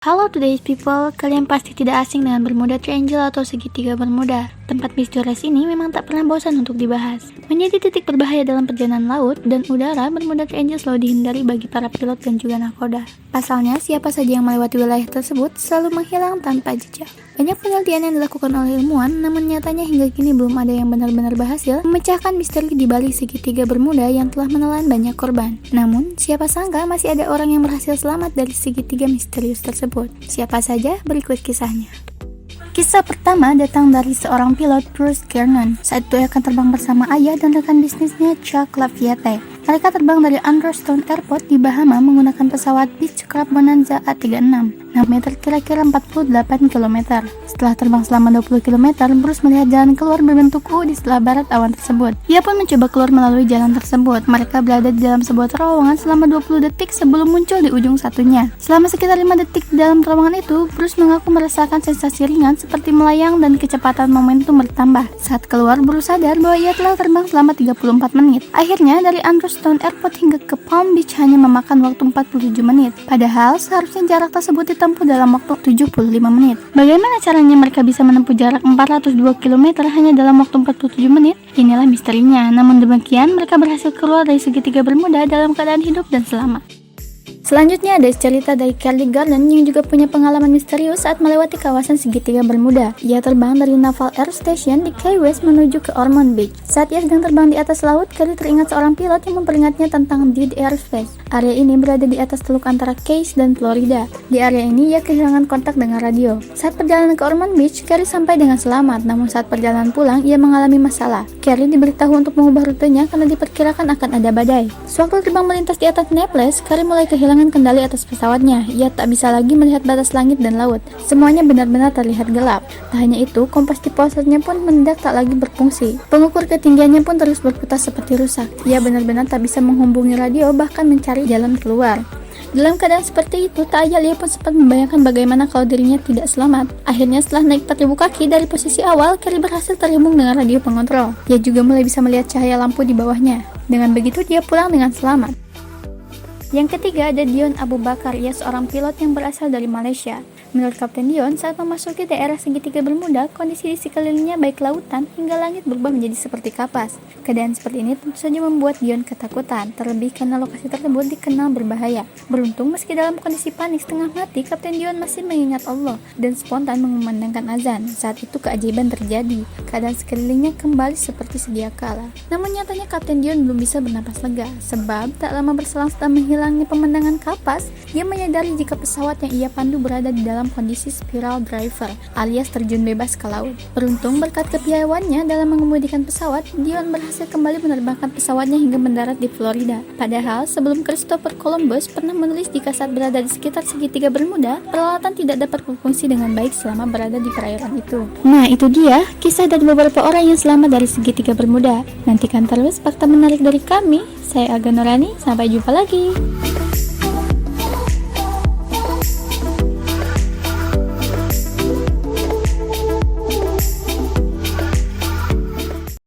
Halo today's people, kalian pasti tidak asing dengan Bermuda Triangle atau segitiga Bermuda. Tempat misterius ini memang tak pernah bosan untuk dibahas. Menjadi titik berbahaya dalam perjalanan laut dan udara, Bermuda Triangle selalu dihindari bagi para pilot dan juga nakoda. Pasalnya, siapa saja yang melewati wilayah tersebut selalu menghilang tanpa jejak. Banyak penelitian yang dilakukan oleh ilmuwan, namun nyatanya hingga kini belum ada yang benar-benar berhasil memecahkan misteri di balik segitiga Bermuda yang telah menelan banyak korban. Namun, siapa sangka masih ada orang yang berhasil selamat dari segitiga misterius tersebut. Siapa saja? Berikut kisahnya. Kisah pertama datang dari seorang pilot, Bruce Gernon. Saat itu ia akan terbang bersama ayah dan rekan bisnisnya, Chuck Laviate. Mereka terbang dari Andrewstone Airport di Bahama menggunakan pesawat Beechcraft Bonanza A36. 6 meter kira-kira 48 km. Setelah terbang selama 20 km, Bruce melihat jalan keluar berbentuk U di sebelah barat awan tersebut. Ia pun mencoba keluar melalui jalan tersebut. Mereka berada di dalam sebuah terowongan selama 20 detik sebelum muncul di ujung satunya. Selama sekitar 5 detik di dalam terowongan itu, Bruce mengaku merasakan sensasi ringan seperti melayang dan kecepatan momentum bertambah. Saat keluar, Bruce sadar bahwa ia telah terbang selama 34 menit. Akhirnya, dari Andrewstone Airport hingga ke Palm Beach hanya memakan waktu 47 menit. Padahal, seharusnya jarak tersebut ditempuh dalam waktu 75 menit. Bagaimana caranya mereka bisa menempuh jarak 402 km hanya dalam waktu 47 menit? Inilah misterinya. Namun demikian, mereka berhasil keluar dari segitiga Bermuda dalam keadaan hidup dan selamat. Selanjutnya ada cerita dari Kelly Garland yang juga punya pengalaman misterius saat melewati kawasan segitiga Bermuda. Ia terbang dari Naval Air Station di Key West menuju ke Ormond Beach. Saat ia sedang terbang di atas laut, Kelly teringat seorang pilot yang memperingatnya tentang Dead Airspace. Area ini berada di atas teluk antara Keys dan Florida. Di area ini, ia kehilangan kontak dengan radio. Saat perjalanan ke Ormond Beach, Kelly sampai dengan selamat, namun saat perjalanan pulang, ia mengalami masalah. Kelly diberitahu untuk mengubah rutenya karena diperkirakan akan ada badai. Sewaktu terbang melintas di atas Naples, Kelly mulai kehilangan kendali atas pesawatnya. Ia tak bisa lagi melihat batas langit dan laut. Semuanya benar-benar terlihat gelap. Tak hanya itu, kompas di ponselnya pun mendadak tak lagi berfungsi. Pengukur ketinggiannya pun terus berputar seperti rusak. Ia benar-benar tak bisa menghubungi radio, bahkan mencari jalan keluar. Dalam keadaan seperti itu, tak ayal ia pun sempat membayangkan bagaimana kalau dirinya tidak selamat. Akhirnya setelah naik 4000 kaki dari posisi awal, Kelly berhasil terhubung dengan radio pengontrol. Ia juga mulai bisa melihat cahaya lampu di bawahnya. Dengan begitu, dia pulang dengan selamat. Yang ketiga ada Dion Abu Bakar, ia seorang pilot yang berasal dari Malaysia. Menurut Kapten Dion, saat memasuki daerah segitiga Bermuda, kondisi di sekelilingnya baik lautan hingga langit berubah menjadi seperti kapas. Keadaan seperti ini tentu saja membuat Dion ketakutan, terlebih karena lokasi tersebut dikenal berbahaya. Beruntung meski dalam kondisi panik setengah mati, Kapten Dion masih mengingat Allah dan spontan mengumandangkan azan. Saat itu keajaiban terjadi, keadaan sekelilingnya kembali seperti sedia kala. Namun nyatanya Kapten Dion belum bisa bernapas lega, sebab tak lama berselang setelah menghilangnya pemandangan kapas, dia menyadari jika pesawat yang ia pandu berada di dalam kondisi spiral driver alias terjun bebas ke laut. Beruntung berkat kepiawaiannya dalam mengemudikan pesawat, Dion berhasil kembali menerbangkan pesawatnya hingga mendarat di Florida. Padahal sebelum Christopher Columbus pernah menulis jika saat berada di sekitar segitiga Bermuda, peralatan tidak dapat berfungsi dengan baik selama berada di perairan itu. Nah, itu dia kisah dari beberapa orang yang selamat dari segitiga Bermuda. Nantikan terus fakta menarik dari kami. Saya Aga Nurani, sampai jumpa lagi.